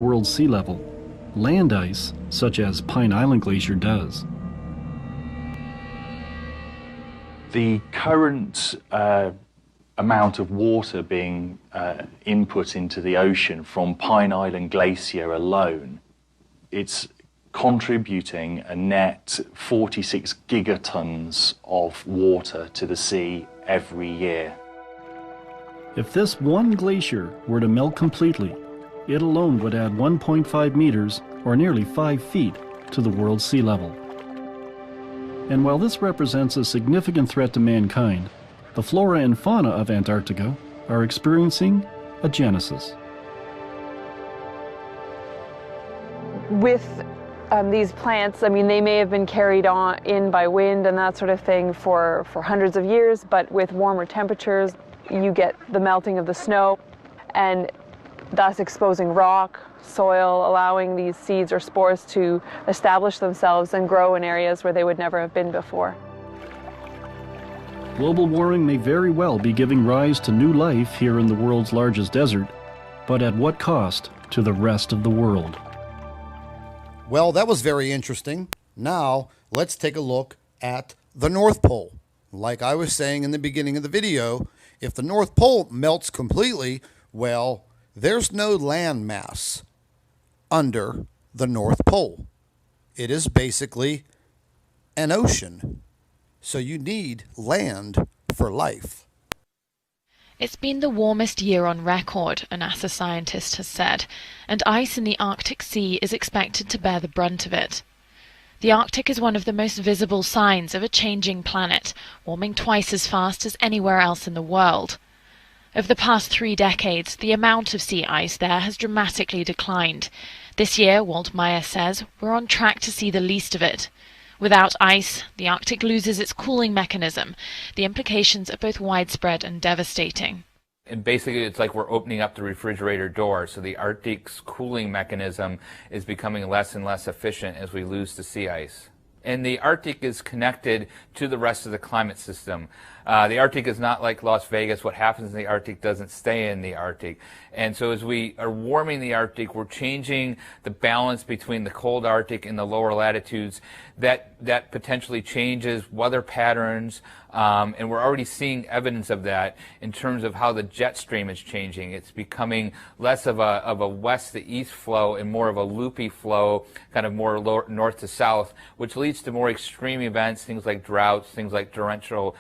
world sea level. Land ice, such as Pine Island Glacier, does. The current amount of water being input into the ocean from Pine Island Glacier alone, it's contributing a net 46 gigatons of water to the sea every year. If this one glacier were to melt completely, it alone would add 1.5 meters, or nearly 5 feet, to the world's sea level. And while this represents a significant threat to mankind, the flora and fauna of Antarctica are experiencing a genesis. With these plants, I mean, they may have been carried in by wind and that sort of thing for hundreds of years, but with warmer temperatures, you get the melting of the snow and thus exposing rock, soil, allowing these seeds or spores to establish themselves and grow in areas where they would never have been before. Global warming may very well be giving rise to new life here in the world's largest desert, but at what cost to the rest of the world? Well, that was very interesting. Now, let's take a look at the North Pole. Like I was saying in the beginning of the video, if the North Pole melts completely, well, there's no land mass under the North Pole. It is basically an ocean. So you need land for life. It's been the warmest year on record, a NASA scientist has said, and ice in the Arctic Sea is expected to bear the brunt of it. The Arctic is one of the most visible signs of a changing planet, warming twice as fast as anywhere else in the world. Over the past 3 decades, the amount of sea ice there has dramatically declined. This year, Walt Meyer says, we're on track to see the least of it. Without ice, the Arctic loses its cooling mechanism. The implications are both widespread and devastating. And basically, it's like we're opening up the refrigerator door, so the Arctic's cooling mechanism is becoming less and less efficient as we lose the sea ice. And the Arctic is connected to the rest of the climate system. The Arctic is not like Las Vegas. What happens in the Arctic doesn't stay in the Arctic. And so as we are warming the Arctic, we're changing the balance between the cold Arctic and the lower latitudes. That potentially changes weather patterns, and we're already seeing evidence of that in terms of how the jet stream is changing. It's becoming less of a west to east flow and more of a loopy flow, kind of more north to south, which leads to more extreme events, things like droughts, things like torrential